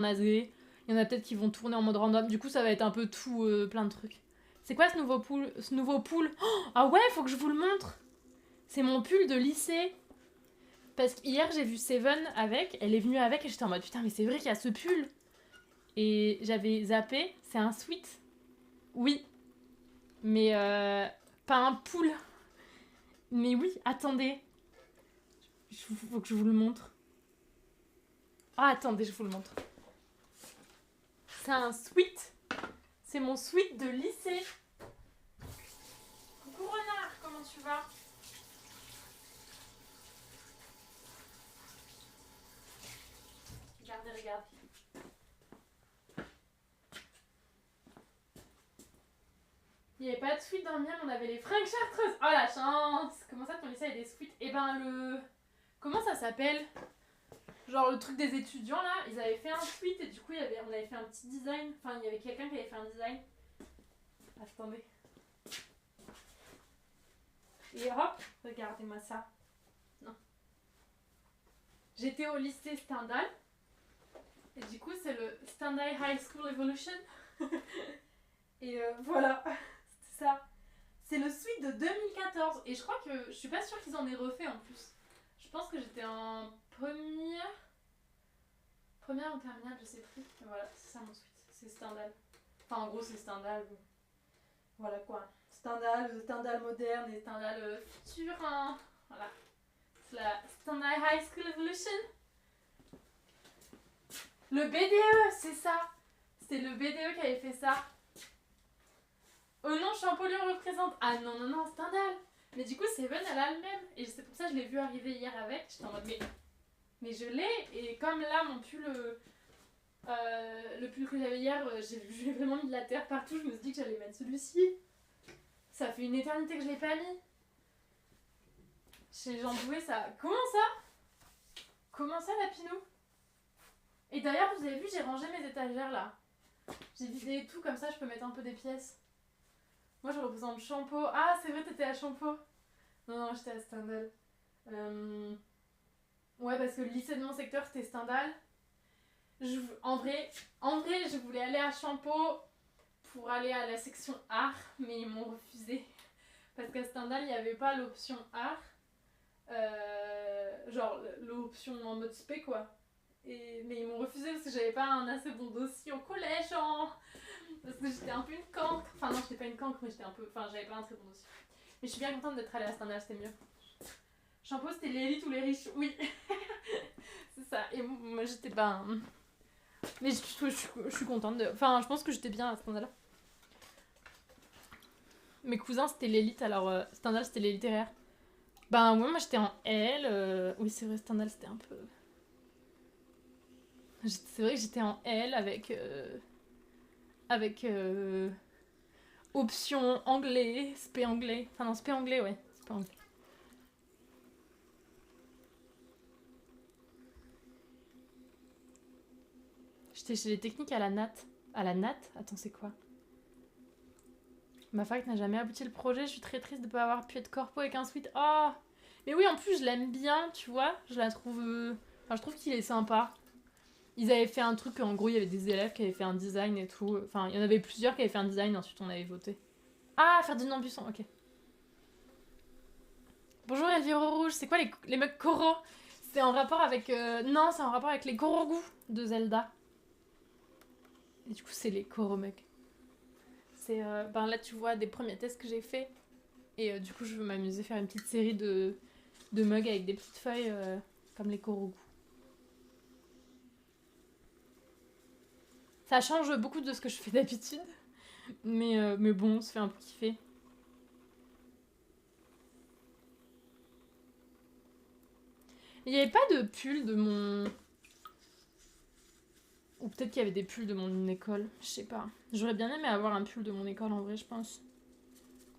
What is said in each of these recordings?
nasé. Il y en a peut-être qui vont tourner en mode random. Du coup, ça va être un peu tout, plein de trucs. C'est quoi ce nouveau pull? Oh, ah ouais, faut que je vous le montre. C'est mon pull de lycée. Parce qu'hier, j'ai vu Seven avec. Elle est venue avec et j'étais en mode putain, mais c'est vrai qu'il y a ce pull. Et j'avais zappé. C'est un sweat. Oui. Mais pas un pull. Mais oui, attendez. Faut que je vous le montre. Ah, attendez, je vous le montre. C'est un sweat. C'est mon sweat de lycée. Coucou Renard, comment tu vas? Regardez, regardez. Il n'y avait pas de suite dans le mien, on avait les fringues chartreuses. Oh la chance! Comment ça, ton lycée a des suites? Eh ben, comment ça s'appelle? Genre le truc des étudiants là, ils avaient fait un suite et du coup on avait fait un petit design. Enfin, il y avait quelqu'un qui avait fait un design. Attendez. Et hop, regardez-moi ça. Non. J'étais au lycée Stendhal. Et du coup, c'est le Stendhal High School Evolution. Et voilà, c'est ça. C'est le suite de 2014. Et je crois que je suis pas sûre qu'ils en aient refait en plus. Je pense que j'étais en première ou terminale, je sais plus. Mais voilà, c'est ça mon suite. C'est Stendhal. Enfin, en gros, c'est Stendhal. Voilà quoi. Stendhal moderne et Stendhal futur. Hein. Voilà. C'est la Stendhal High School Evolution. Le BDE, c'est ça. C'était le BDE qui avait fait ça. Oh non, Champollion représente. Ah non, non, non, Stendhal. Mais du coup, Seven, elle a le même. Et c'est pour ça que je l'ai vu arriver hier avec. J'étais en mode, mais je l'ai. Et comme là, mon pull, le pull que j'avais hier, j'ai vraiment mis de la terre partout. Je me suis dit que j'allais mettre celui-ci. Ça fait une éternité que je l'ai pas mis. J'en pouvais ça. Comment ça, Lapinou? Et d'ailleurs, vous avez vu, j'ai rangé mes étagères là. J'ai vidé tout, comme ça je peux mettre un peu des pièces. Moi, je représente Champeau. Ah, c'est vrai, t'étais à Champeau. Non, non, j'étais à Stendhal. Ouais, parce que le lycée de mon secteur, c'était Stendhal. En vrai, je voulais aller à Champeau pour aller à la section art, mais ils m'ont refusé. Parce qu'à Stendhal, il n'y avait pas l'option art. Genre, l'option en mode spé, quoi. Mais ils m'ont refusé parce que j'avais pas un assez bon dossier au collège. Parce que j'étais un peu une cancre. Enfin, non, j'étais pas une cancre, mais j'étais un peu. Enfin, j'avais pas un très bon dossier. Mais je suis bien contente d'être allée à Stendhal, c'était mieux. Champeau, c'était l'élite ou les riches. Oui. C'est ça. Et moi, j'étais pas. Mais je suis contente de. Enfin, je pense que j'étais bien à Stendhal. Mes cousins, c'était l'élite, alors Stendhal, c'était les littéraires. Ben, ouais, moi j'étais en L. Oui, c'est vrai, Stendhal, c'était un peu. C'est vrai que j'étais en L avec. Option anglais, spé anglais. Enfin, non, spé anglais, ouais. Spé anglais. J'étais chez les techniques à la NAT. À la NAT? Attends, c'est quoi? Ma fac n'a jamais abouti le projet. Je suis très triste de ne pas avoir pu être corpo avec un suite. Oh! Mais oui, en plus, je l'aime bien, tu vois. Je la trouve. Enfin, je trouve qu'il est sympa. Ils avaient fait un truc, en gros, il y avait des élèves qui avaient fait un design et tout. Enfin, il y en avait plusieurs qui avaient fait un design, ensuite on avait voté. Ah, Ferdinand Buisson, ok. Bonjour Elviro Rouge, c'est quoi les mecs coraux? C'est en rapport avec. Non, c'est en rapport avec les Korogu de Zelda. Et du coup, c'est les Koromugs. C'est. Ben là, tu vois des premiers tests que j'ai fait. Et du coup, je veux m'amuser, faire une petite série de mugs avec des petites feuilles comme les Korogu. Ça change beaucoup de ce que je fais d'habitude. Mais bon, on se fait un peu kiffer. Il n'y avait pas de pull de mon. Ou peut-être qu'il y avait des pulls de mon école, je sais pas. J'aurais bien aimé avoir un pull de mon école en vrai, je pense.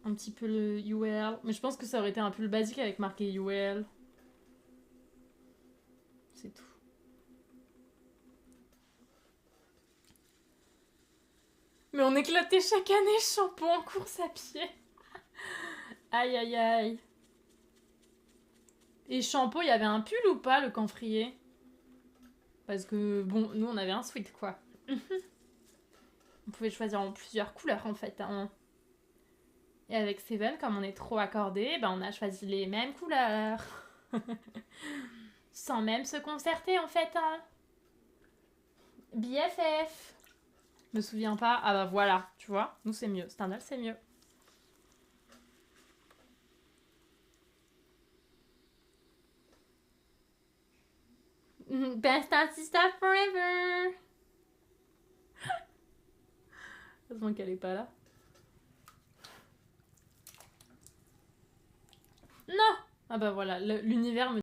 Un petit peu le UL. Mais je pense que ça aurait été un pull basique avec marqué UL. C'est tout. Mais on éclatait chaque année Champeau en course à pied. Aïe aïe aïe. Et Champeau, il y avait un pull ou pas, le camphrier? Parce que, bon, nous, on avait un sweat, quoi. On pouvait choisir en plusieurs couleurs, en fait. Hein. Et avec Seven, comme on est trop accordés, ben, on a choisi les mêmes couleurs. Sans même se concerter, en fait. Hein. BFF. Je me souviens pas. Ah bah voilà, tu vois. Nous, c'est mieux. Stendhal, c'est mieux. Best and sister forever. Heureusement qu'elle est pas là. Non. Ah bah voilà, l'univers me